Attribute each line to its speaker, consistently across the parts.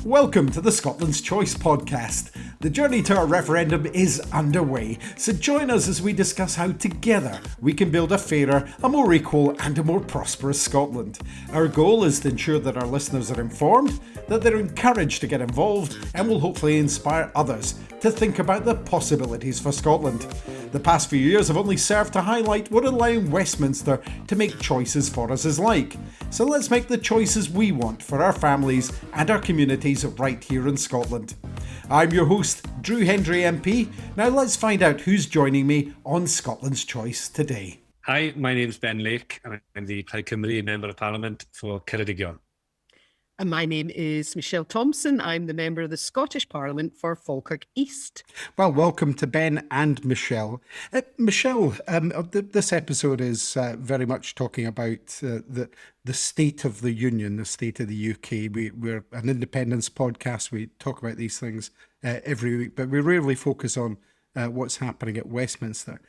Speaker 1: Welcome to the Scotland's Choice podcast. The journey to our referendum is underway, so join us as we discuss how together we can build a fairer, a more equal and a more prosperous Scotland. Our goal is to ensure that our listeners are informed, that they're encouraged to get involved and will hopefully inspire others to think about the possibilities for Scotland. The past few years have only served to highlight what allowing Westminster to make choices for us is like. So let's make the choices we want for our families and our communities right here in Scotland. I'm your host, Drew Hendry MP. Now let's find out who's joining me on Scotland's Choice today.
Speaker 2: Hi, my name's Ben Lake and I'm the Plaid Cymru Member of Parliament for Ceredigion.
Speaker 3: And my name is Michelle Thompson. I'm the member of the Scottish Parliament for Falkirk East.
Speaker 1: Well, welcome to Ben and Michelle. Michelle, this episode is very much talking about the state of the Union, the state of the UK. We're an independence podcast. We talk about these things every week, but we rarely focus on what's happening at Westminster.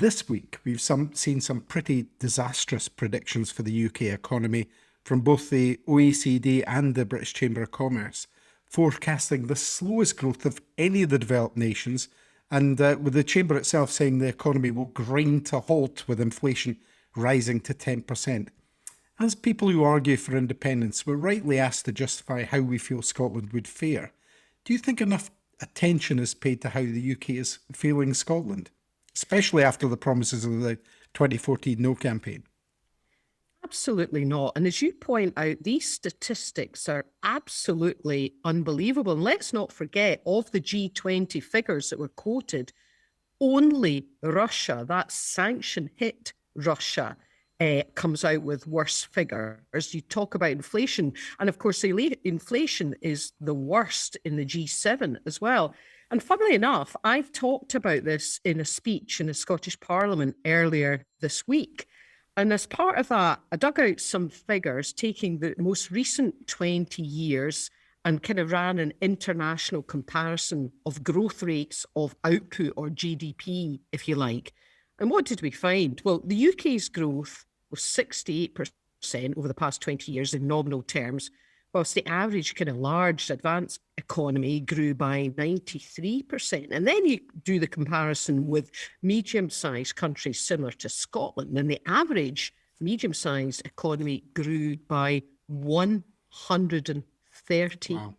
Speaker 1: This week, we've seen some pretty disastrous predictions for the UK economy from both the OECD and the British Chamber of Commerce, forecasting the slowest growth of any of the developed nations, and with the Chamber itself saying the economy will grind to a halt with inflation rising to 10%. As people who argue for independence, we're rightly asked to justify how we feel Scotland would fare. Do you think enough attention is paid to how the UK is feeling Scotland, especially after the promises of the 2014 No campaign?
Speaker 3: Absolutely not. And as you point out, these statistics are absolutely unbelievable. And let's not forget, of the G20 figures that were quoted, only Russia, that sanction-hit Russia, comes out with worse figures. You talk about inflation, and of course, inflation is the worst in the G7 as well. And funnily enough, I've talked about this in a speech in the Scottish Parliament earlier this week. And as part of that, I dug out some figures taking the most recent 20 years and kind of ran an international comparison of growth rates of output, or GDP, if you like. And what did we find? Well, the UK's growth was 68% over the past 20 years in nominal terms, whilst the average kind of large advanced economy grew by 93%. And then you do the comparison with medium-sized countries similar to Scotland, and the average medium-sized economy grew by 138%. Wow.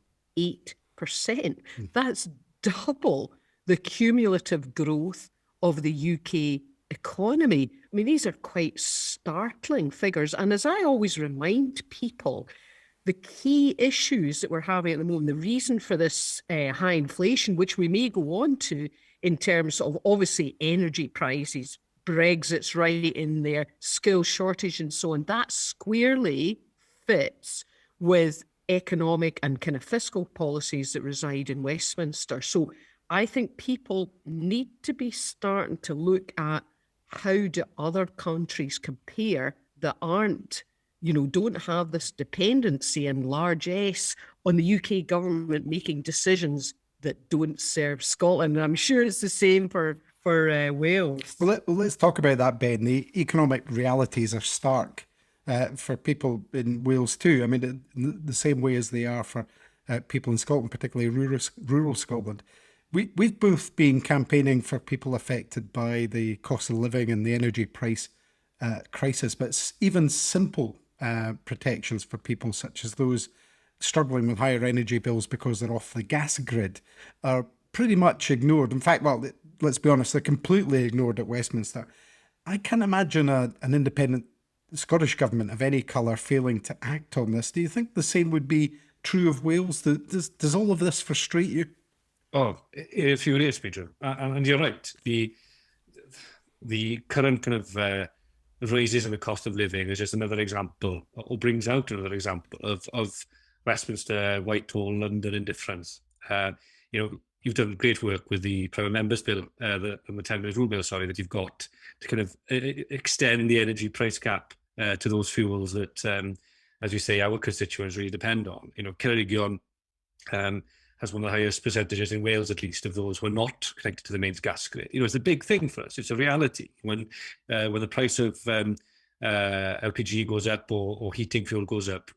Speaker 3: That's double the cumulative growth of the UK economy. I mean, these are quite startling figures. And as I always remind people, the key issues that we're having at the moment, the reason for this high inflation, which we may go on to in terms of obviously energy prices, Brexit's right in there, skill shortage and so on, that squarely fits with economic and kind of fiscal policies that reside in Westminster. So I think people need to be starting to look at how do other countries compare that aren't, don't have this dependency in large S on the UK government making decisions that don't serve Scotland. And I'm sure it's the same for Wales.
Speaker 1: Well, let's talk about that, Ben. The economic realities are stark for people in Wales too. I mean, the same way as they are for people in Scotland, particularly rural Scotland. We've both been campaigning for people affected by the cost of living and the energy price crisis, but even simple protections for people such as those struggling with higher energy bills because they're off the gas grid are pretty much ignored. In fact, well, let's be honest, they're completely ignored at Westminster. I can't imagine an independent Scottish government of any colour failing to act on this. Do you think the same would be true of Wales? Does all of this frustrate you?
Speaker 2: Oh, it infuriates me, Drew. And you're right. The current kind of raises in the cost of living is just another example, or brings out another example of Westminster, Whitehall, London indifference. You've done great work with the private members bill, the 10-minute rule bill, that you've got to kind of extend the energy price gap to those fuels that, as you say, our constituents really depend on. Ceredigion has one of the highest percentages in Wales, at least, of those who are not connected to the mains gas grid. It's a big thing for us. It's a reality. When the price of LPG goes up or heating fuel goes up,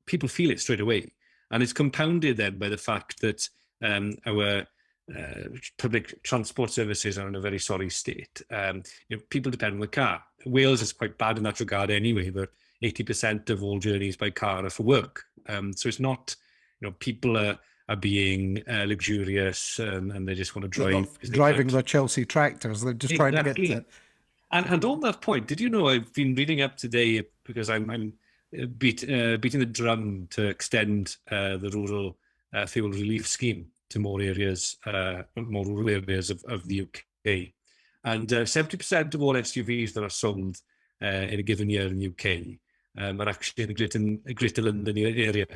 Speaker 2: people feel it straight away. And it's compounded then by the fact that our public transport services are in a very sorry state. People depend on the car. Wales is quite bad in that regard anyway, but 80% of all journeys by car are for work. So it's not, people are being luxurious and they just want to drive.
Speaker 1: Driving the Chelsea tractors. They're just trying to get to it.
Speaker 2: And on that point, did you know I've been reading up today because I'm beating the drum to extend the rural fuel relief scheme to more areas, more rural areas of the UK. And 70% of all SUVs that are sold in a given year in the UK are actually in the Greater London area,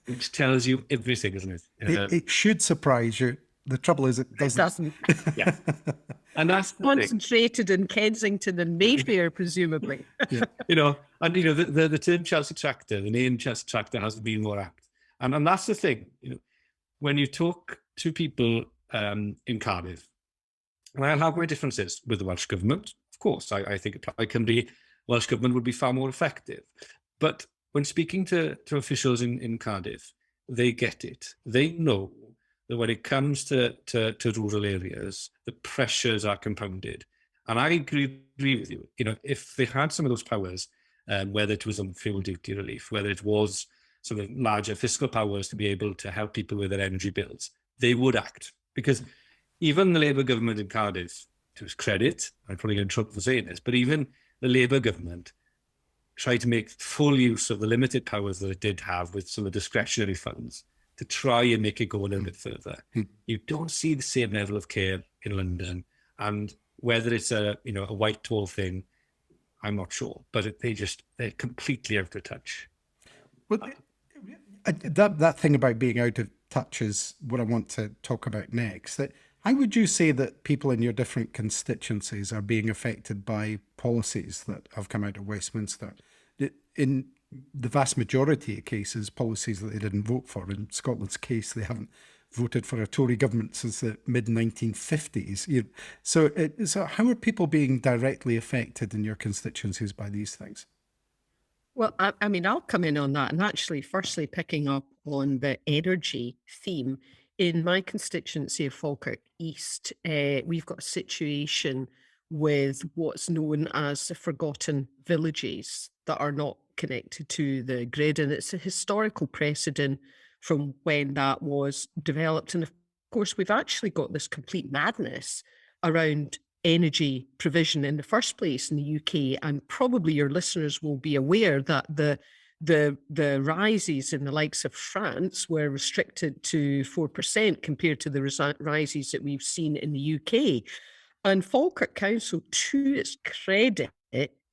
Speaker 2: which tells you everything, isn't it?
Speaker 1: It should surprise you. The trouble is it doesn't.
Speaker 2: Yeah. And that's
Speaker 3: concentrated in Kensington and Mayfair, presumably.
Speaker 1: Yeah.
Speaker 2: The term Chelsea tractor, the name Chelsea tractor hasn't been more apt. And that's the thing, when you talk to people in Cardiff, and I'll have my differences with the Welsh Government, of course, I think Plaid Cymru, Welsh Government would be far more effective. But when speaking to officials in Cardiff, they get it. They know that when it comes to rural areas, the pressures are compounded. And I agree with you. If they had some of those powers, whether it was on fuel duty relief, whether it was sort of larger fiscal powers to be able to help people with their energy bills, they would act. Because even the Labour government in Cardiff, to its credit, I'm probably going to trouble for saying this, but even the Labour government tried to make full use of the limited powers that it did have with some of the discretionary funds to try and make it go a little bit further. You don't see the same level of care in London. And whether it's a Whitehall thing, I'm not sure. But they're completely out of touch.
Speaker 1: Well, that thing about being out of touch is what I want to talk about next. How would you say that people in your different constituencies are being affected by policies that have come out of Westminster? In the vast majority of cases, policies that they didn't vote for. In Scotland's case, they haven't voted for a Tory government since the mid-1950s. So how are people being directly affected in your constituencies by these things?
Speaker 3: Well, I mean, I'll come in on that. And actually, firstly, picking up on the energy theme, in my constituency of Falkirk East, we've got a situation with what's known as the forgotten villages that are not connected to the grid. And it's a historical precedent from when that was developed. And of course, we've actually got this complete madness around energy provision in the first place in the UK. And probably your listeners will be aware that the rises in the likes of France were restricted to 4% compared to the rises that we've seen in the UK. And Falkirk Council, to its credit,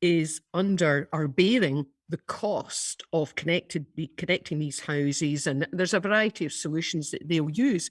Speaker 3: is bearing the cost of connecting these houses. And there's a variety of solutions that they'll use.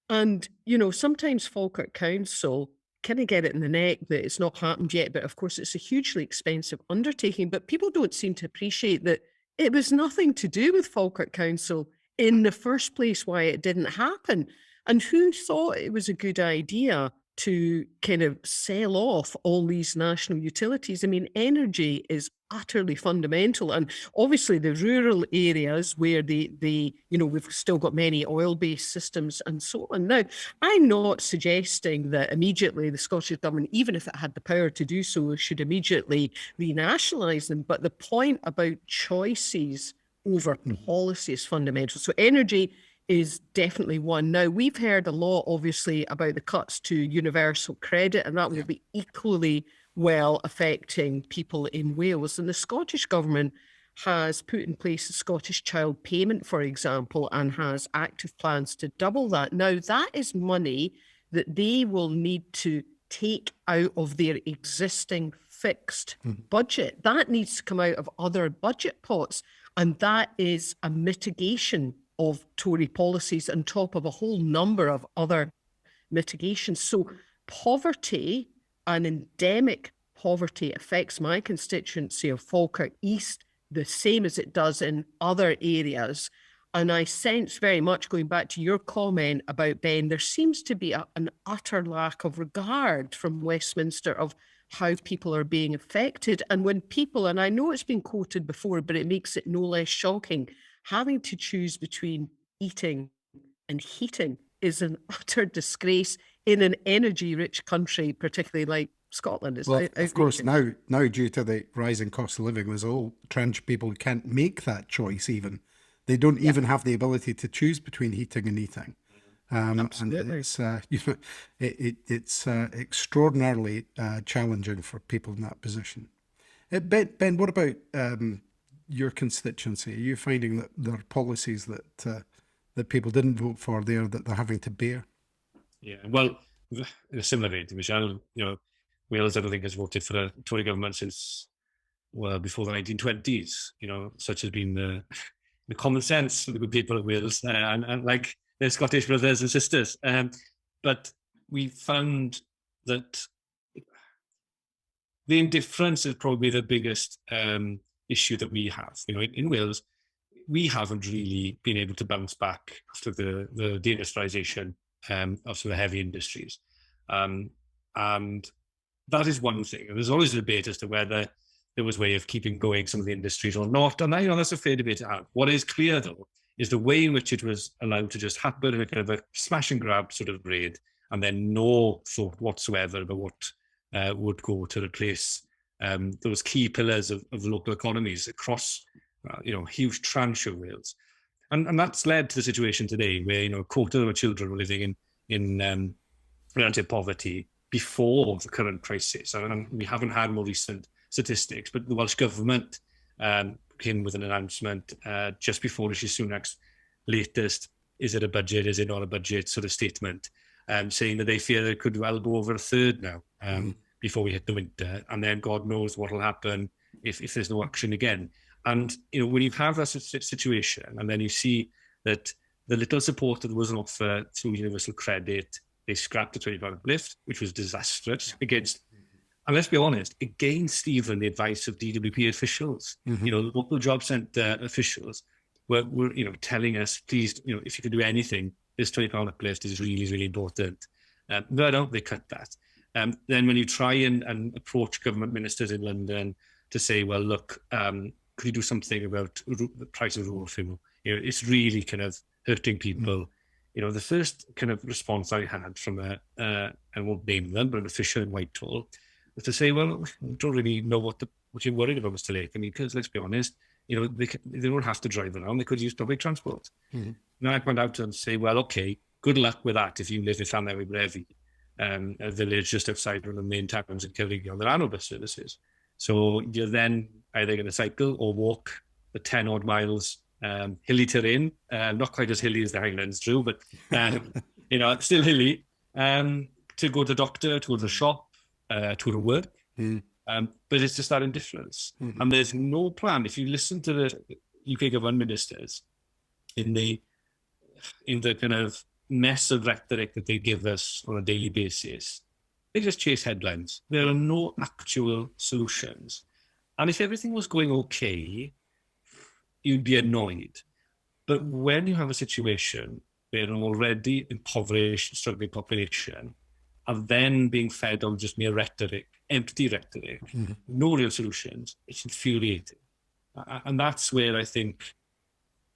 Speaker 3: And, sometimes Falkirk Council kind of get it in the neck that it's not happened yet. But of course, it's a hugely expensive undertaking. But people don't seem to appreciate that it was nothing to do with Falkirk Council in the first place why it didn't happen. And who thought it was a good idea to kind of sell off all these national utilities? I mean, energy is utterly fundamental. And obviously the rural areas where we've still got many oil-based systems and so on. Now, I'm not suggesting that immediately the Scottish Government, even if it had the power to do so, should immediately renationalise them. But the point about choices over policy is fundamental. So energy is definitely one. Now, we've heard a lot, obviously, about the cuts to universal credit, and that will be equally well affecting people in Wales. And the Scottish Government has put in place the Scottish Child Payment, for example, and has active plans to double that. Now, that is money that they will need to take out of their existing fixed budget. That needs to come out of other budget pots, and that is a mitigation of Tory policies on top of a whole number of other mitigations. So poverty and endemic poverty affects my constituency of Falkirk East the same as it does in other areas. And I sense very much, going back to your comment about Ben, there seems to be an utter lack of regard from Westminster of how people are being affected. And when people, and I know it's been quoted before, but it makes it no less shocking, having to choose between eating and heating is an utter disgrace in an energy-rich country, particularly like Scotland. It's
Speaker 1: Well, of course,
Speaker 3: outrageous.
Speaker 1: now due to the rising cost of living, there's all trans people who can't make that choice even. They don't
Speaker 3: Yeah,
Speaker 1: even have the ability to choose between heating and eating. And
Speaker 3: absolutely.
Speaker 1: it's it's extraordinarily challenging for people in that position. Ben, what about your constituency? Are you finding that there are policies that people didn't vote for there that they're having to bear?
Speaker 2: Yeah, well, in a similar vein to Michelle, Wales, I don't think, has voted for a Tory government since, well, before the 1920s. Such has been the common sense of the good people of Wales, and like their Scottish brothers and sisters. But we found that the indifference is probably the biggest issue that we have. In Wales, we haven't really been able to bounce back after the deindustrialisation of some of the heavy industries. And that is one thing. And there's always a debate as to whether there was a way of keeping going some of the industries or not. And that's a fair debate to have. What is clear, though, is the way in which it was allowed to just happen in a kind of a smash and grab sort of raid, and then no thought whatsoever about what would go to replace those key pillars of local economies across huge tranche of Wales. And that's led to the situation today where, a quarter of our children were living in relative poverty before the current crisis. And we haven't had more recent statistics, but the Welsh Government came with an announcement just before Rishi Sunak's latest, is it a budget, is it not a budget sort of statement, saying that they fear it could well go over a third now before we hit the winter. And then God knows what will happen if there's no action again. And, when you have that situation, and then you see that the little support that was offered through universal credit, they scrapped the 25 uplift, which was disastrous against, and let's be honest, against even the advice of DWP officials. Local job centre officials were telling us, please, if you could do anything, this 25 uplift is really, really important. No, they cut that. Then when you try and approach government ministers in London to say, well, look, could you do something about the price of rural fuel? It's really kind of hurting people. The first kind of response I had from I won't name them, but an official in Whitehall, was to say, well, I don't really know what you're worried about, Mr. Lake. Because let's be honest, they don't have to drive around. They could use public transport. Now I point out to them and say, well, okay, good luck with that if you live in Llanelli Brefi, a village just outside one of the main towns in Ceredigion. There are no bus services. So you're then either going to cycle or walk the 10 odd miles, hilly terrain, not quite as hilly as the Highlands, Drew, but, still hilly, to go to the doctor, to go to the shop, to go to work. But it's just that indifference. And there's no plan. If you listen to the UK government ministers in the kind of mess of rhetoric that they give us on a daily basis, they just chase headlines. There are no actual solutions. And if everything was going okay, you'd be annoyed. But when you have a situation where an already impoverished, struggling population are then being fed on just mere rhetoric, empty rhetoric, no real solutions, it's infuriating. And that's where I think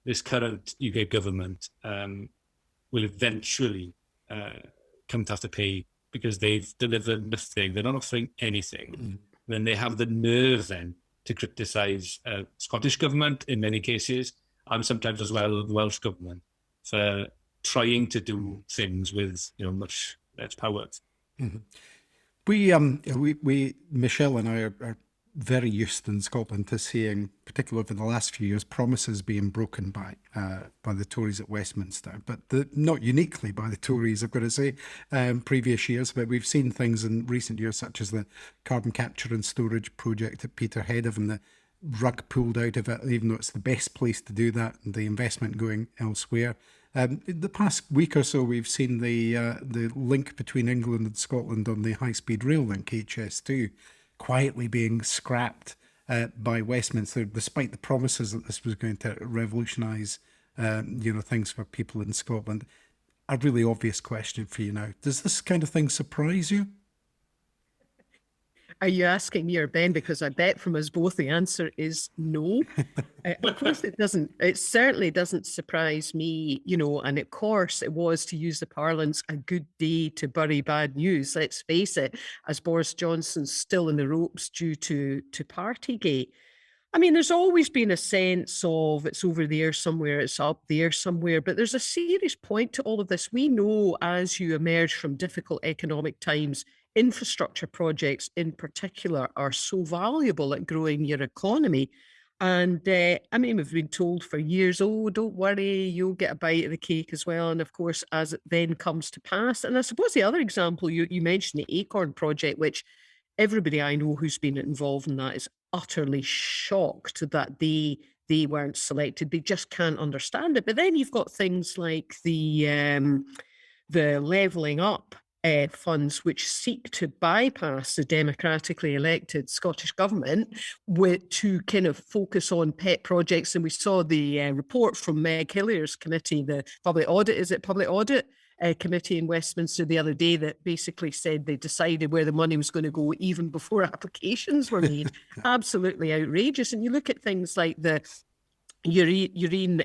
Speaker 2: this current UK government will eventually come to have to pay, because they've delivered nothing. They're not offering anything. Then they have the nerve then to criticise Scottish government in many cases, and sometimes as well the Welsh government, for trying to do things with much less power.
Speaker 1: We Michelle and I are very used in Scotland to seeing, particularly over the last few years, promises being broken by the Tories at Westminster, but not uniquely by the Tories, I've got to say, previous years. But we've seen things in recent years, such as the carbon capture and storage project at Peterhead, having the rug pulled out of it, even though it's the best place to do that, and the investment going elsewhere. The past week or so, we've seen the link between England and Scotland on the high-speed rail link, HS2, quietly being scrapped by Westminster, despite the promises that this was going to revolutionise, things for people in Scotland. A really obvious question for you now: does this kind of thing surprise you?
Speaker 3: Are you asking me or Ben? Because I bet from us both the answer is no. Of course it doesn't. It certainly doesn't surprise me, and of course it was, to use the parlance, a good day to bury bad news. Let's face it, as Boris Johnson's still in the ropes due to Partygate. I mean, there's always been a sense of it's over there somewhere, it's up there somewhere, but there's a serious point to all of this. We know as you emerge from difficult economic times, infrastructure projects in particular are so valuable at growing your economy. And I mean, we've been told for years, oh, don't worry, you'll get a bite of the cake as well. And of course, as it then comes to pass, and I suppose the other example, you mentioned the Acorn project, which everybody I know who's been involved in that is utterly shocked that they weren't selected. They just can't understand it. But then you've got things like the levelling up funds, which seek to bypass the democratically elected Scottish government to kind of focus on pet projects. And we saw the report from Meg Hillier's committee, the public audit committee in Westminster the other day, that basically said they decided where the money was going to go even before applications were made. Absolutely outrageous. And you look at things like the European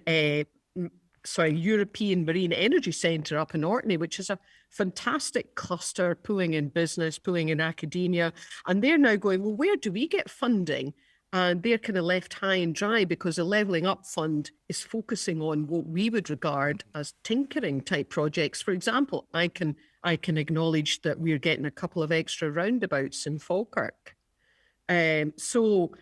Speaker 3: Marine Energy Centre up in Orkney, which is a fantastic cluster, pulling in business, pulling in academia. And they're now going, well, where do we get funding? And they're kind of left high and dry because the Levelling Up Fund is focusing on what we would regard as tinkering type projects. For example, I can acknowledge that we're getting a couple of extra roundabouts in Falkirk. So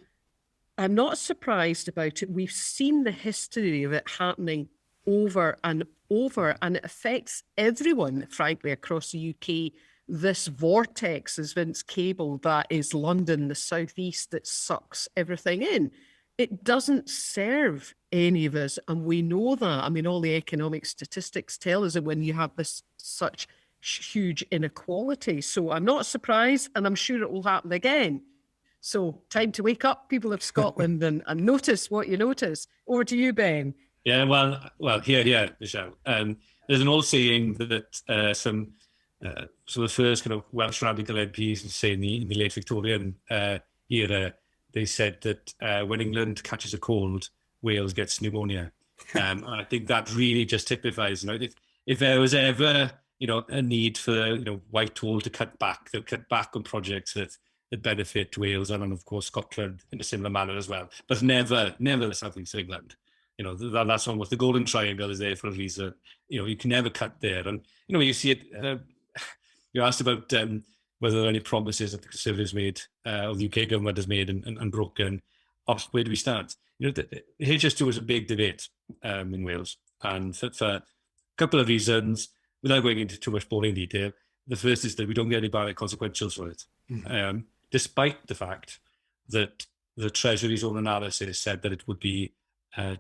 Speaker 3: I'm not surprised about it. We've seen the history of it happening over and over, and it affects everyone, frankly, across the UK. This vortex, as Vince Cable, that is London, the southeast, that sucks everything in. It doesn't serve any of us, and we know that. I mean, all the economic statistics tell us that when you have this such huge inequality. So I'm not surprised, and I'm sure it will happen again. So time to wake up, people of Scotland, and notice what you notice. Over to you, Ben.
Speaker 2: Yeah, well, here, Michelle. There's an old saying that some the first kind of Welsh radical MPs, say in the late Victorian era, they said that when England catches a cold, Wales gets pneumonia. And I think that really just typifies, if there was ever, a need for, Whitehall to cut back, they'll cut back on projects that benefit Wales and of course Scotland in a similar manner as well, but never the South East of England. That's almost the golden triangle is there for a reason. You can never cut there. And, you see it, you asked about whether there are any promises that the Conservatives made, or the UK government has made and broken. Where do we start? The HS2 was a big debate in Wales. And for a couple of reasons, without going into too much boring detail, the first is that we don't get any bad consequentials for it. Mm-hmm. Despite the fact that the Treasury's own analysis said that it would be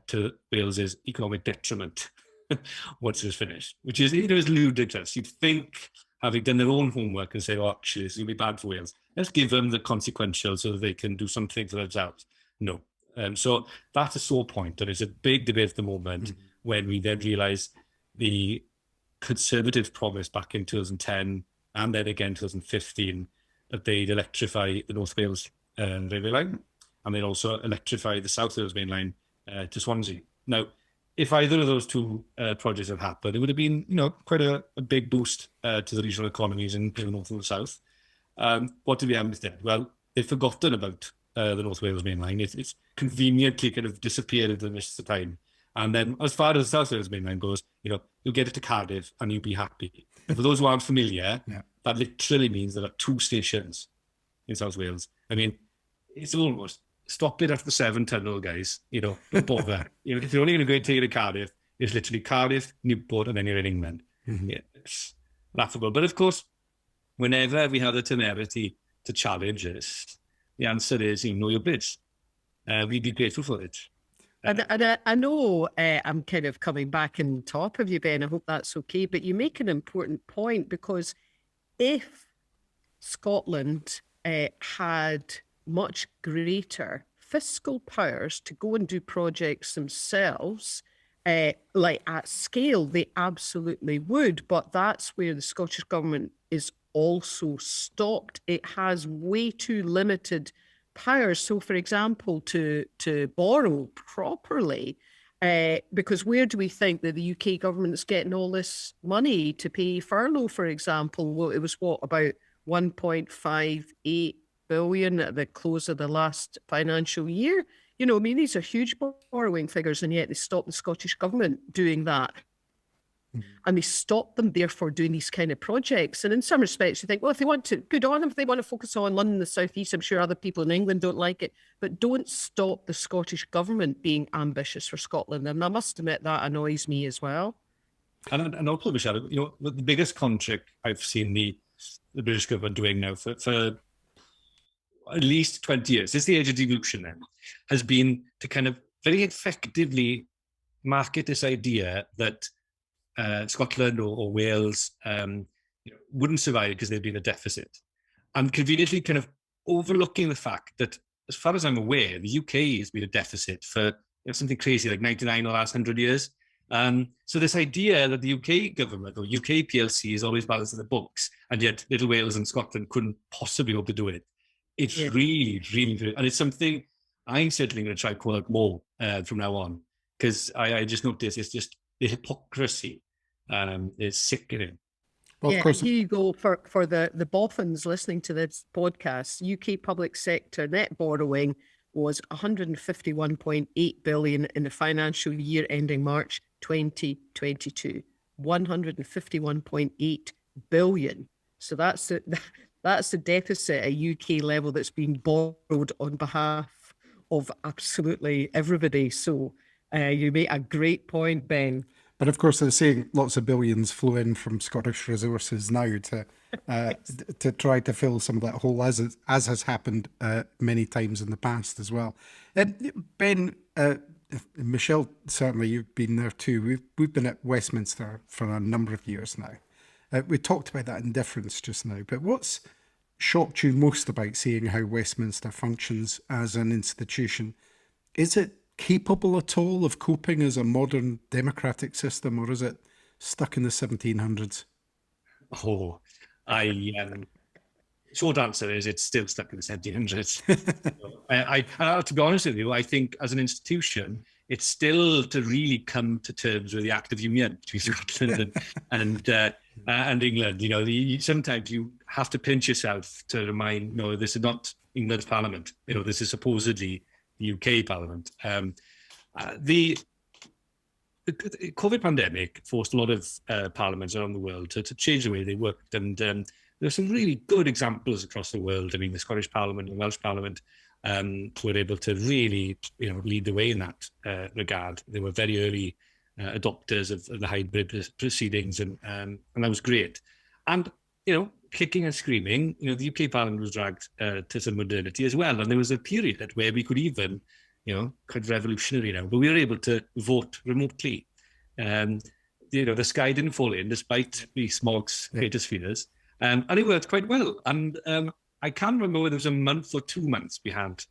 Speaker 2: to Wales's economic detriment once it was finished, which is, is ludicrous. You'd think, having done their own homework and say, oh, actually, this is going to be bad for Wales, let's give them the consequential so that they can do something for themselves. No. So that's a sore point, and it's a big debate at the moment when we then realise the Conservatives promised back in 2010 and then again 2015 that they'd electrify the North Wales railway line, and they'd also electrify the South Wales main line to Swansea. Now, if either of those two projects had happened, it would have been, quite a big boost to the regional economies in the North and the South. What did we have instead? Well, they've forgotten about the North Wales main line. It's conveniently kind of disappeared into the mist of time. And then as far as the South Wales main line goes, you'll get it to Cardiff and you'll be happy. And for those who aren't familiar, that literally means there are 2 stations in South Wales. I mean, it's almost stop it after 7 tunnel, guys. Don't bother. If you're only going to go take it to Cardiff, it's literally Cardiff, Newport, and then you're in England. Mm-hmm. Yeah, it's laughable. But of course, whenever we have the temerity to challenge this, the answer is, know your bids. We'd be grateful for it.
Speaker 3: And I know I'm kind of coming back on top of you, Ben. I hope that's okay. But you make an important point, because if Scotland had much greater fiscal powers to go and do projects themselves, like at scale, they absolutely would. But that's where the Scottish Government is also stopped. It has way too limited powers. So, for example, to borrow properly, because where do we think that the UK government is getting all this money to pay furlough, for example? Well, it was what, about 1.58 billion at the close of the last financial year? You know, I mean, these are huge borrowing figures, and yet they stopped the Scottish government doing that. And they stopped them, therefore, doing these kind of projects. And in some respects, you think, well, if they want to, good on them. If they want to focus on London, the South East, I'm sure other people in England don't like it. But don't stop the Scottish government being ambitious for Scotland. And I must admit, that annoys me as well.
Speaker 2: And also, Michelle, you know, the biggest contract I've seen the British government doing now for at least 20 years, since the age of devolution then, has been to kind of very effectively market this idea that Scotland or Wales wouldn't survive because they'd be in a deficit. And conveniently kind of overlooking the fact that, as far as I'm aware, the UK has been a deficit for something crazy like 99 or the last 100 years. So this idea that the UK government or UK PLC is always balancing the books, and yet little Wales and Scotland couldn't possibly hope to do it. It's really, and it's something I'm certainly going to try to call out more from now on, because I just noticed it's just the hypocrisy is sickening.
Speaker 1: Well,
Speaker 3: of course. Here you go for the boffins listening to this podcast. UK public sector net borrowing was 151.8 billion in the financial year ending March 2022. 151.8 billion. So that's the deficit at UK level that's been borrowed on behalf of absolutely everybody. So you make a great point, Ben.
Speaker 1: But of course, they're saying lots of billions flow in from Scottish resources now to try to fill some of that hole, as has happened many times in the past as well. Ben, Michelle, certainly you've been there too. We've been at Westminster for a number of years now. We talked about that indifference just now, but what's shocked you most about seeing how Westminster functions as an institution? Is it capable at all of coping as a modern democratic system, or is it stuck in the 1700s?
Speaker 2: Oh, short answer is it's still stuck in the 1700s. To be honest with you, I think as an institution, it's still to really come to terms with the Act of Union between Scotland and England. You know, sometimes you have to pinch yourself to remind, no, this is not England's Parliament. You know, this is supposedly the UK Parliament. The COVID pandemic forced a lot of parliaments around the world to change the way they worked, and there's some really good examples across the world. I mean, the Scottish Parliament and Welsh Parliament were able to really, lead the way in that regard. They were very early adopters of the hybrid proceedings, and that was great. And kicking and screaming, the UK Parliament was dragged to some modernity as well. And there was a period where we could even, quite revolutionary now, but we were able to vote remotely. The sky didn't fall in despite the smog's greatest fears. And it worked quite well. And I can't remember whether it was a month or 2 months we had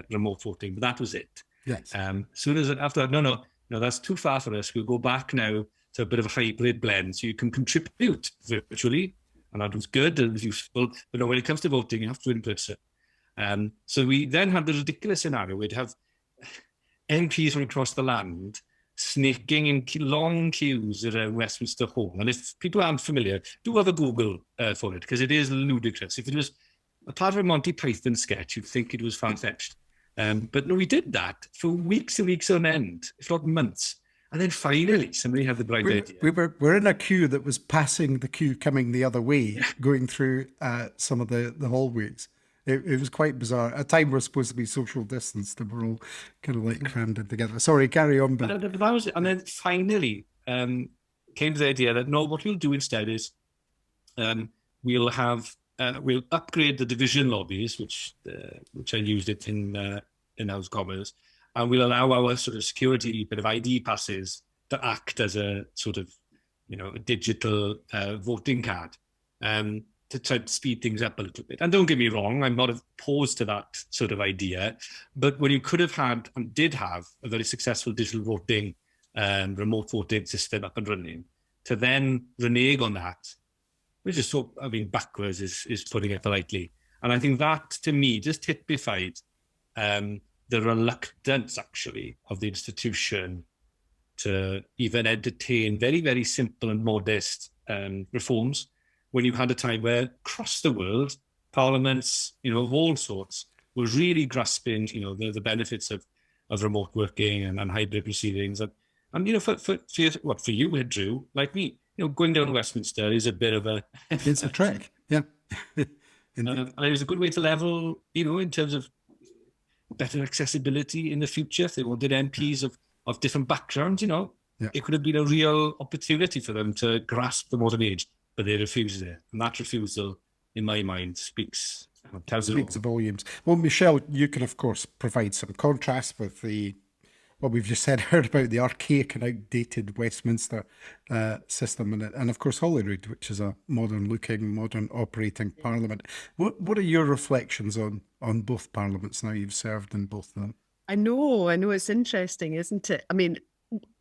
Speaker 2: remote voting, but that was it.
Speaker 1: Yes.
Speaker 2: Soon as after that, no, that's too far for us. We'll go back now to a bit of a hybrid blend, so you can contribute virtually, and that was good and useful. But when it comes to voting, you have to in person. So we then had the ridiculous scenario. We'd have MPs from across the land snaking in long queues around Westminster Hall. And if people aren't familiar, do have a Google for it, because it is ludicrous. If it was a part of a Monty Python sketch, you'd think it was far-fetched. But no, we did that for weeks and weeks on end, if not months. And then finally, somebody had the bright idea.
Speaker 1: We're in a queue that was passing the queue coming the other way, going through some of the hallways. It was quite bizarre. At a time we're supposed to be social distanced, and we're all kind of like crammed in together. Sorry, carry on.
Speaker 2: But that was it. And then finally came to the idea that, no, what we'll do instead is we'll upgrade the division lobbies, which I used it in House Commons, and we'll allow our sort of security bit of ID passes to act as a sort of, a digital voting card to try to speed things up a little bit. And don't get me wrong, I'm not opposed to that sort of idea, but when you could have had and did have a very successful digital voting remote voting system up and running, to then renege on that which is so, I mean, backwards is putting it politely. And I think that, to me, just typified the reluctance, actually, of the institution to even entertain very, very simple and modest reforms when you had a time where across the world, parliaments, of all sorts, were really grasping, the benefits of remote working and hybrid proceedings. And for you, Hendry, like me, going down to Westminster is a bit of a...
Speaker 1: It's a trek, yeah.
Speaker 2: and it was a good way to level, in terms of better accessibility in the future. If they wanted MPs of different backgrounds, it could have been a real opportunity for them to grasp the modern age, but they refused it. And that refusal, in my mind, tells
Speaker 1: volumes. Well, Michelle, you can, of course, provide some contrast with what we've just heard about the archaic and outdated Westminster system, and of course Holyrood, which is a modern-looking, modern operating parliament. What are your reflections on both parliaments now you've served in both of them?
Speaker 3: I know, it's interesting, isn't it? I mean,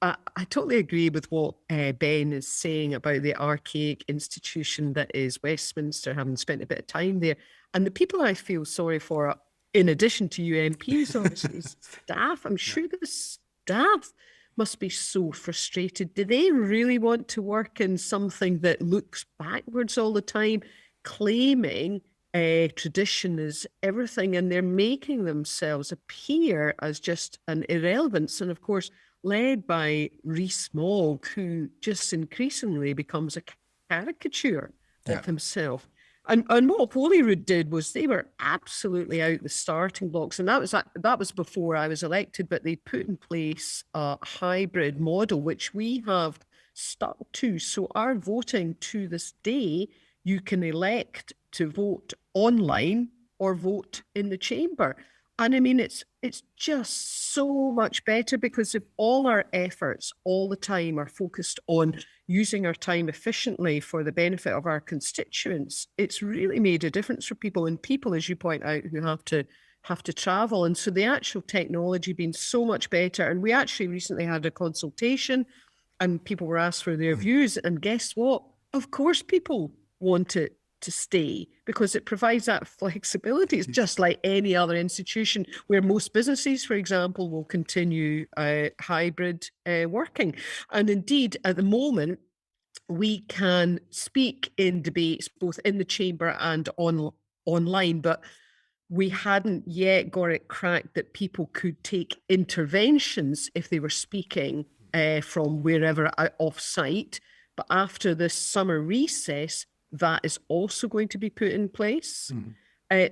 Speaker 3: I totally agree with what Ben is saying about the archaic institution that is Westminster, having spent a bit of time there. And the people I feel sorry for, in addition to you MPs, obviously, staff. I'm sure the staff must be so frustrated. Do they really want to work in something that looks backwards all the time, claiming tradition is everything, and they're making themselves appear as just an irrelevance? And of course, led by Rees-Mogg, who just increasingly becomes a caricature of himself. And what Holyrood did was they were absolutely out the starting blocks, and that was before I was elected. But they put in place a hybrid model, which we have stuck to. So our voting to this day, you can elect to vote online or vote in the chamber. And I mean, it's just so much better, because if all our efforts all the time are focused on using our time efficiently for the benefit of our constituents, it's really made a difference for people, and people, as you point out, who have to travel. And so the actual technology being so much better. And we actually recently had a consultation and people were asked for their views. And guess what? Of course, people want it to stay, because it provides that flexibility. It's just like any other institution where most businesses, for example, will continue hybrid working. And indeed, at the moment, we can speak in debates both in the chamber and online, but we hadn't yet got it cracked that people could take interventions if they were speaking from wherever off-site. But after this summer recess, that is also going to be put in place.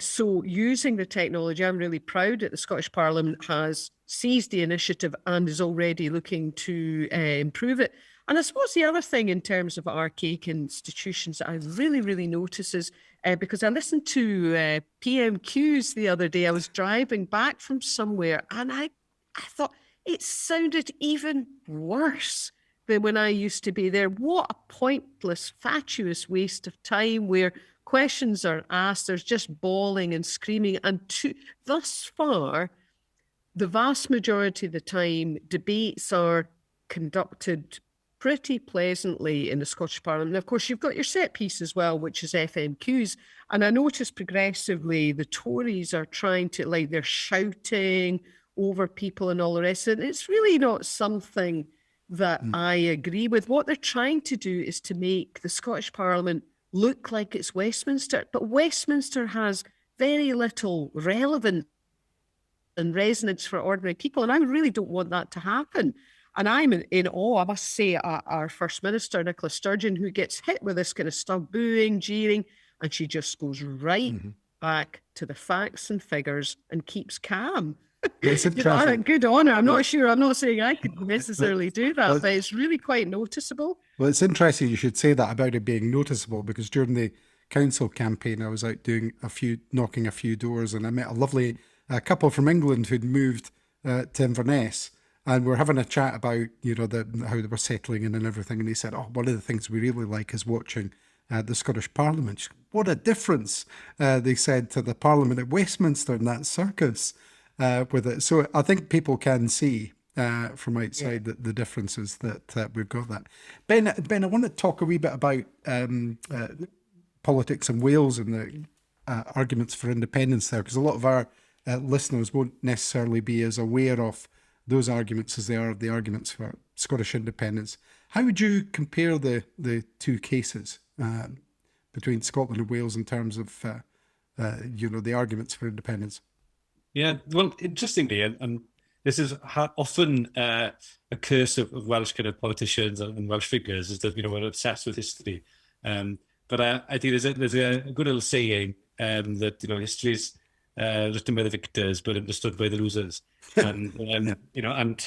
Speaker 3: So using the technology, I'm really proud that the Scottish Parliament has seized the initiative and is already looking to improve it. And I suppose the other thing in terms of archaic institutions that I really, really notice is, because I listened to PMQs the other day, I was driving back from somewhere and I thought it sounded even worse than when I used to be there. What a pointless, fatuous waste of time, where questions are asked, there's just bawling and screaming. And thus far, the vast majority of the time, debates are conducted pretty pleasantly in the Scottish Parliament. And of course, you've got your set piece as well, which is FMQs. And I notice progressively the Tories are trying to, they're shouting over people and all the rest. And it's really not something that I agree with. What they're trying to do is to make the Scottish Parliament look like it's Westminster, but Westminster has very little relevance and resonance for ordinary people, and I really don't want that to happen. And I'm in awe, I must say, our First Minister, Nicola Sturgeon, who gets hit with this kind of stuff, booing, jeering, and she just goes right back to the facts and figures and keeps calm.
Speaker 1: It's interesting.
Speaker 3: Good honour. I'm not saying I could necessarily do that, but it's really quite noticeable.
Speaker 1: Well, it's interesting you should say that about it being noticeable, because during the council campaign, I was out knocking a few doors, and I met a lovely couple from England who'd moved to Inverness, and we're having a chat about, how they were settling in and everything. And they said, one of the things we really like is watching the Scottish Parliament. What a difference, they said, to the Parliament at Westminster and that circus. With it. So I think people can see from outside the differences that we've got that. Ben, I want to talk a wee bit about politics in Wales and the arguments for independence there, because a lot of our listeners won't necessarily be as aware of those arguments as they are of the arguments for Scottish independence. How would you compare the two cases between Scotland and Wales in terms of the arguments for independence?
Speaker 2: Yeah, well, interestingly, and this is often a curse of Welsh kind of politicians and Welsh figures, is that we're obsessed with history. But I think there's a good little saying that history is written by the victors but understood by the losers, and and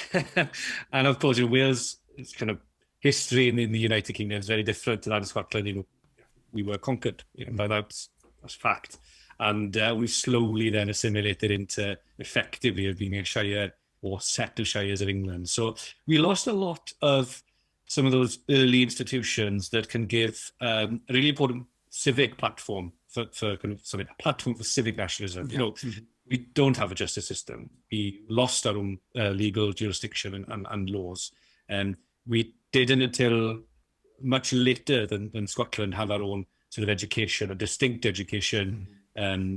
Speaker 2: and of course Wales is kind of history in the United Kingdom is very different to that in Scotland. We were conquered, by that's fact. And we've slowly then assimilated into effectively being a shire or set of shires of England. So we lost a lot of some of those early institutions that can give a really important civic platform for kind of something, a platform for civic nationalism. We don't have a justice system. We lost our own legal jurisdiction and laws. And we didn't until much later than Scotland have our own sort of education, a distinct education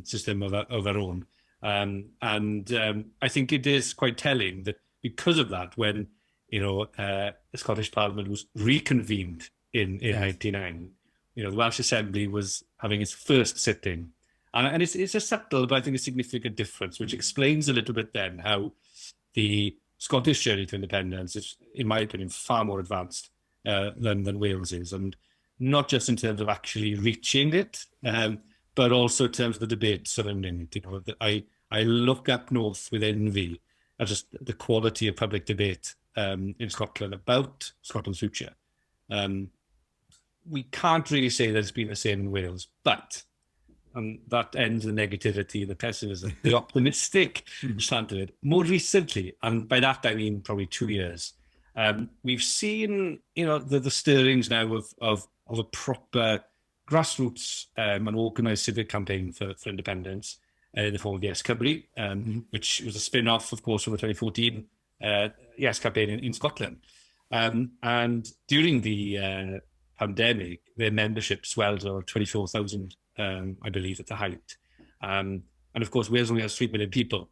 Speaker 2: system of our own. I think it is quite telling that because of that, when the Scottish Parliament was reconvened in 99, the Welsh Assembly was having its first sitting, and it's a subtle but I think a significant difference, which explains a little bit then how the Scottish journey to independence is, in my opinion, far more advanced than Wales is, and not just in terms of actually reaching it, but also in terms of the debate surrounding it. I look up north with envy at just the quality of public debate in Scotland about Scotland's future. We can't really say that it's been the same in Wales, but that ends the negativity, the pessimism, the optimistic slant of it. More recently, and by that I mean probably 2 years, we've seen the stirrings now of a proper grassroots and organised civic campaign for independence in the form of Yes Cymru, which was a spin-off, of course, from the 2014 Yes campaign in Scotland. And during the pandemic, their membership swelled to 24,000, I believe, at the height. And of course, Wales only has 3 million people,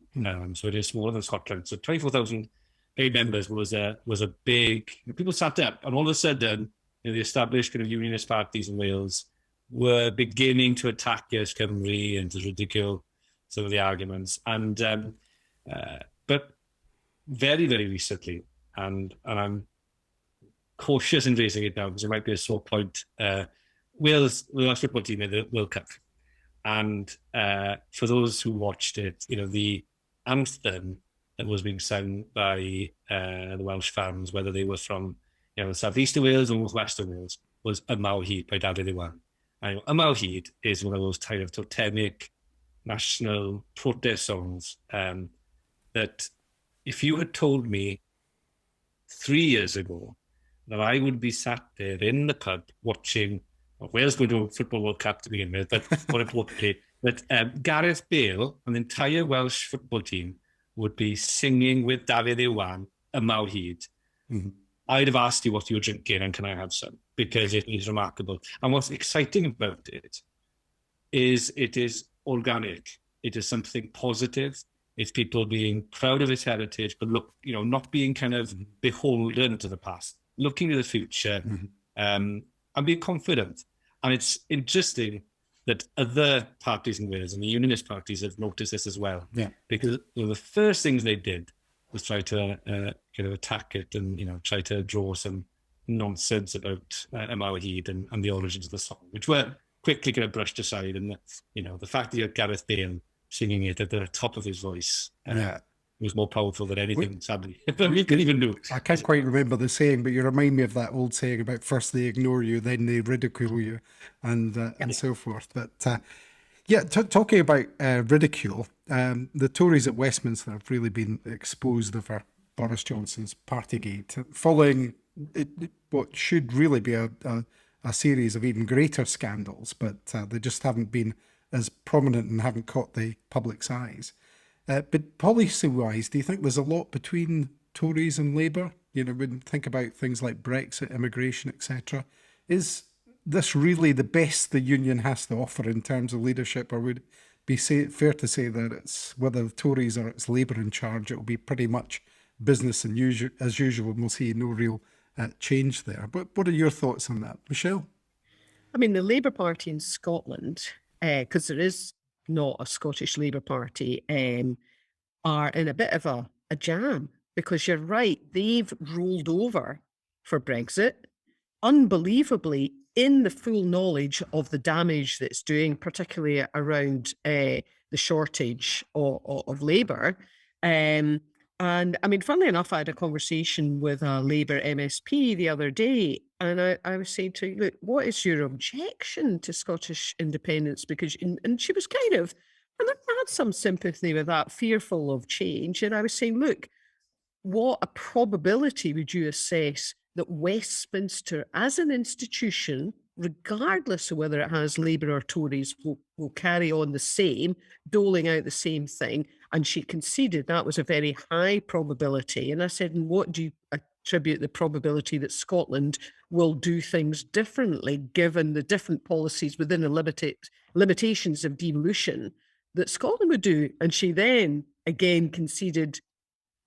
Speaker 2: so it is smaller than Scotland. So 24,000 paid members was a big. People sat up, and all of a sudden, the established kind of unionist parties in Wales were beginning to attack Yes Cymru and to ridicule some of the arguments. And but very, very recently, and I'm cautious in raising it now because it might be a sore point. The Welsh football team in the World Cup, and for those who watched it, the anthem that was being sung by the Welsh fans, whether they were from the southeast of Wales or northwest of Wales, was Y Maw Hyd by Dafydd Iwan. And Y Maw Hyd is one of those kind of totemic national protest songs that if you had told me 3 years ago that I would be sat there in the pub watching Wales going to a football World Cup to begin with, but more importantly, that Gareth Bale and the entire Welsh football team would be singing with Dafydd Iwan Y Maw Hyd, I'd have asked you what you're drinking and can I have some, because it is remarkable. And what's exciting about it is organic. It is something positive. It's people being proud of its heritage, but not being kind of beholden to the past, looking to the future, and being confident. And it's interesting that other parties in Wales and the unionist parties have noticed this as well. Yeah. Because one of the first things they did was try to kind of attack it and try to draw some nonsense about Y Maw Hyd and the origins of the song, which were quickly kind of brushed aside. And the fact that you had Gareth Bale singing it at the top of his voice was more powerful than anything, sadly. You can even do.
Speaker 1: I can't quite remember the saying, but you remind me of that old saying about first they ignore you, then they ridicule you, and so forth. But talking about ridicule, the Tories at Westminster have really been exposed over Boris Johnson's Partygate, following what should really be a series of even greater scandals, but they just haven't been as prominent and haven't caught the public's eyes. But policy-wise, do you think there's a lot between Tories and Labour? When you think about things like Brexit, immigration, etc. Is this really the best the union has to offer in terms of leadership, or would it be fair to say that it's whether the Tories or it's Labour in charge, it will be pretty much business and as usual, and we'll see no real change there. But what are your thoughts on that, Michelle?
Speaker 3: I mean, the Labour Party in Scotland, because there is not a Scottish Labour Party, are in a bit of a jam, because you're right, they've rolled over for Brexit, unbelievably, in the full knowledge of the damage that's doing, particularly around the shortage of labour. And I mean, funnily enough, I had a conversation with a Labour MSP the other day, and I was saying to her, look, what is your objection to Scottish independence? Because, and she was kind of, and I had some sympathy with that, fearful of change. And I was saying, look, what a probability would you assess that Westminster as an institution, regardless of whether it has Labour or Tories, will carry on the same, doling out the same thing? And she conceded that was a very high probability. And I said, and what do you attribute the probability that Scotland will do things differently, given the different policies within the limitations of devolution that Scotland would do? And she then again conceded,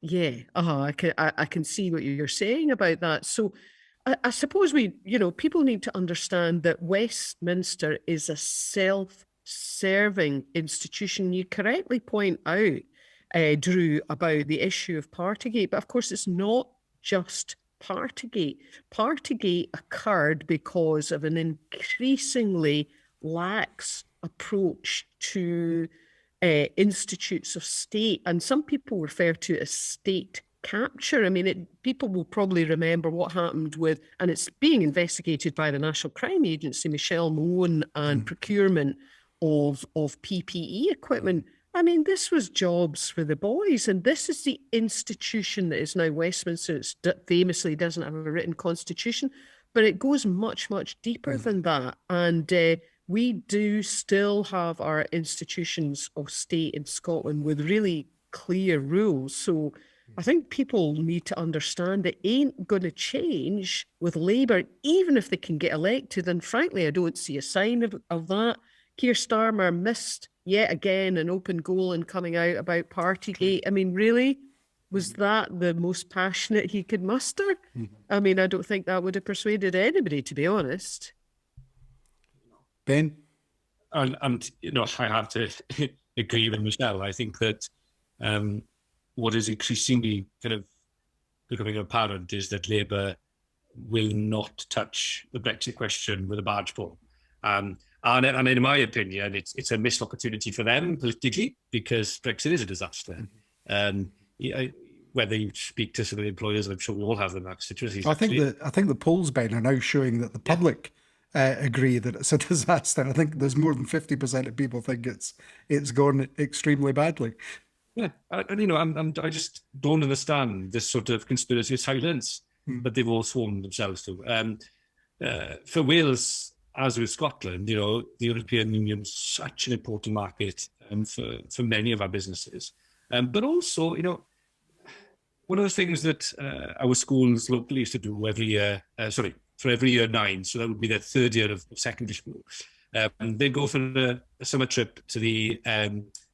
Speaker 3: yeah, I can see what you're saying about that. So I suppose people need to understand that Westminster is a self-serving institution. You correctly point out, Drew, about the issue of Partygate, but of course it's not just Partygate. Partygate occurred because of an increasingly lax approach to institutes of state, and some people refer to it as state capture. I mean, people will probably remember what happened with, and it's being investigated by the National Crime Agency, Michelle Malone, and procurement of PPE equipment. I mean, this was jobs for the boys, and this is the institution that is now Westminster. It famously doesn't have a written constitution, but it goes much, much deeper than that. And we do still have our institutions of state in Scotland with really clear rules. So I think people need to understand it ain't going to change with Labour, even if they can get elected. And frankly, I don't see a sign of that. Keir Starmer missed yet again an open goal in coming out about Partygate. I mean, really? Was that the most passionate he could muster? I mean, I don't think that would have persuaded anybody, to be honest.
Speaker 1: Ben?
Speaker 2: And I have to agree with Michelle. I think that what is increasingly kind of becoming apparent is that Labour will not touch the Brexit question with a barge pole. And in my opinion, it's a missed opportunity for them politically, because Brexit is a disaster. Whether you speak to some of the employers, I'm sure we all have them in that situation.
Speaker 1: I think the polls, Ben, are now showing that the public agree that it's a disaster. I think there's more than 50% of people think it's gone extremely badly.
Speaker 2: Yeah, I just don't understand this sort of conspiracy of silence that they've all sworn themselves to. For Wales, as with Scotland, the European Union is such an important market for many of our businesses. But also, one of the things that our schools locally used to do every year, for every year 9, so that would be their third year of secondary school, they'd go for a summer trip to the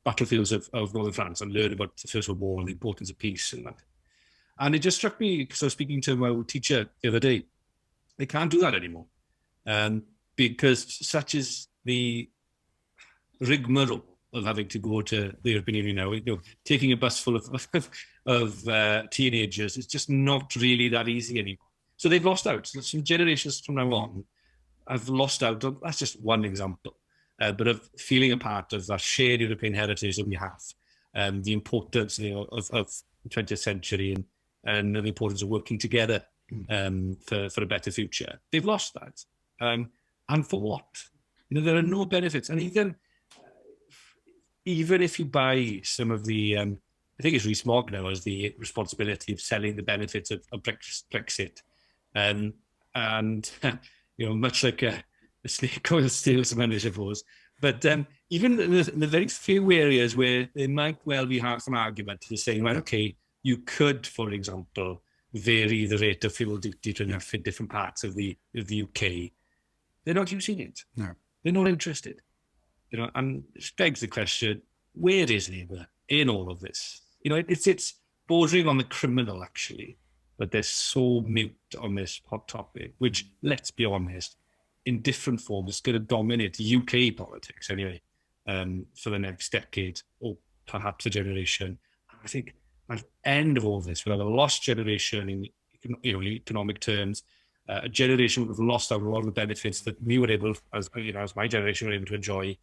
Speaker 2: battlefields of northern France and learn about the First World War and the importance of peace and that. And it just struck me, because I was speaking to my teacher the other day, they can't do that anymore, because such is the rigmarole of having to go to the European Union now. Taking a bus full of teenagers is just not really that easy anymore. So they've lost out. So some generations from now on have lost out. That's just one example. But of feeling a part of that shared European heritage that we have, the importance of the 20th century and the importance of working together for a better future. They've lost that. And for what? There are no benefits. And even if you buy some of the, I think it's Rees-Mogg now has the responsibility of selling the benefits of Brexit. And much like a snake oil steals some money, I suppose. But even in the very few areas where there might well be some argument to saying, right, okay, you could, for example, vary the rate of fuel duty to enough in different parts of the UK. They're not using it.
Speaker 1: No.
Speaker 2: They're not interested. And it begs the question, where is Labour in all of this? It's bordering on the criminal, actually, but they're so mute on this hot topic, which, let's be honest, in different forms, is going to dominate UK politics anyway, for the next decade or perhaps a generation. I think at the end of all this, we'll have a lost generation in economic terms, a generation who have lost out a lot of the benefits that we were able, as my generation, were able to enjoy,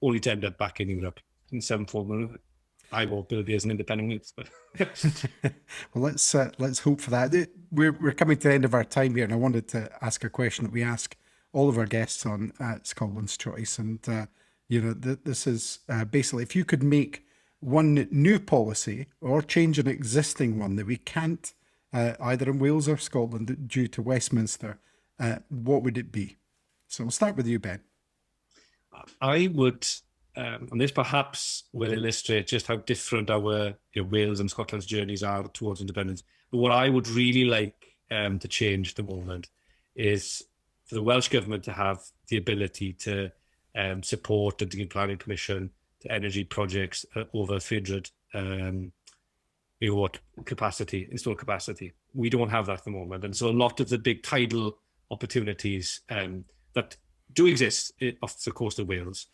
Speaker 2: only to end up back in Europe in some form. I will build as an independent.
Speaker 1: Well, let's hope for that. We're coming to the end of our time here, and I wanted to ask a question that we ask all of our guests on Scotland's Choice, and this is basically, if you could make one new policy or change an existing one that we can't either in Wales or Scotland due to Westminster, what would it be? So we'll start with you, Ben.
Speaker 2: I would, and this perhaps will illustrate just how different our Wales and Scotland's journeys are towards independence. But what I would really like to change at the moment is for the Welsh Government to have the ability to support the Green Planning Commission to energy projects over 300 megawatt installed capacity. We don't have that at the moment. And so a lot of the big tidal opportunities that do exist off the coast of Wales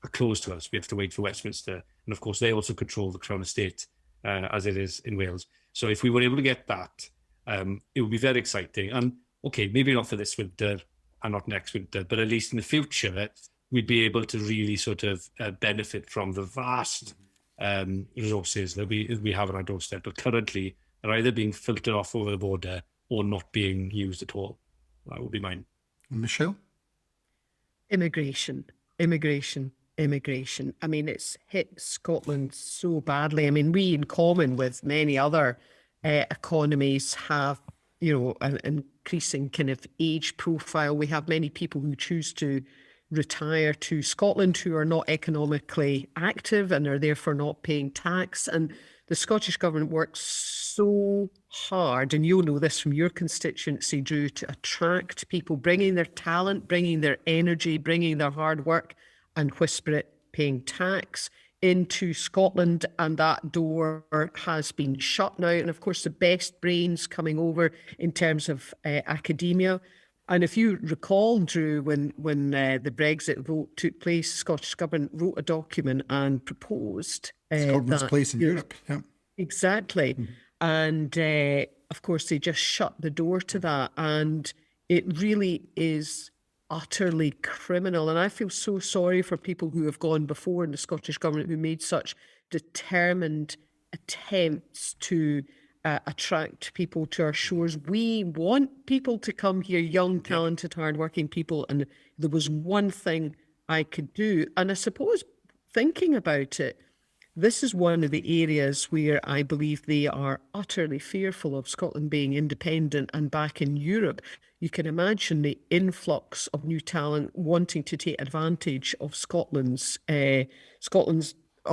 Speaker 2: are closed to us. We have to wait for Westminster. And of course, they also control the Crown Estate as it is in Wales. So if we were able to get that, it would be very exciting. And okay, maybe not for this winter and not next winter, but at least in the future, we'd be able to really sort of benefit from the vast resources that we have on our doorstep, but currently are either being filtered off over the border or not being used at all. That would be mine.
Speaker 1: Michelle?
Speaker 3: Immigration. I mean, it's hit Scotland so badly. I mean, we, in common with many other economies, have, an increasing kind of age profile. We have many people who choose to retire to Scotland who are not economically active and are therefore not paying tax. And the Scottish Government works so hard, and you'll know this from your constituency, Drew, to attract people, bringing their talent, bringing their energy, bringing their hard work, and whisper it, paying tax into Scotland. And that door has been shut now. And of course, the best brains coming over in terms of academia. And if you recall, Drew, when the Brexit vote took place, the Scottish Government wrote a document and proposed
Speaker 1: Scotland's place in Europe. Yeah.
Speaker 3: Exactly. Mm-hmm. And of course, they just shut the door to that. And it really is utterly criminal. And I feel so sorry for people who have gone before in the Scottish Government who made such determined attempts to attract people to our shores. We want people to come here, young, talented, hardworking people. And there was one thing I could do. And I suppose thinking about it, this is one of the areas where I believe they are utterly fearful of Scotland being independent and back in Europe. You can imagine the influx of new talent wanting to take advantage of Scotland's a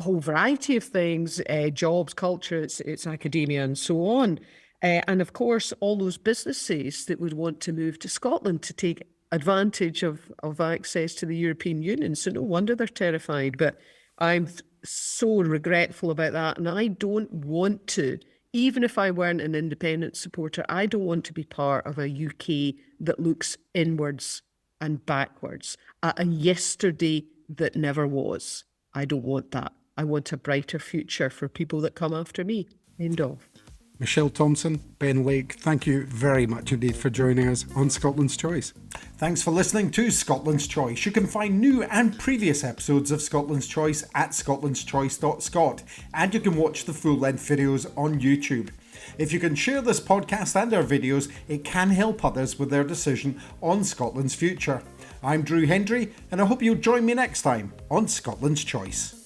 Speaker 3: whole variety of things, jobs, culture, its academia and so on. And of course, all those businesses that would want to move to Scotland to take advantage of access to the European Union. So no wonder they're terrified. But I'm so regretful about that. And I don't want to, even if I weren't an independent supporter, I don't want to be part of a UK that looks inwards and backwards at a yesterday that never was. I don't want that. I want a brighter future for people that come after me. End of.
Speaker 1: Michelle Thompson, Ben Lake, thank you very much indeed for joining us on Scotland's Choice. Thanks for listening to Scotland's Choice. You can find new and previous episodes of Scotland's Choice at scotlandschoice.scot, and you can watch the full-length videos on YouTube. If you can share this podcast and our videos, it can help others with their decision on Scotland's future. I'm Drew Hendry, and I hope you'll join me next time on Scotland's Choice.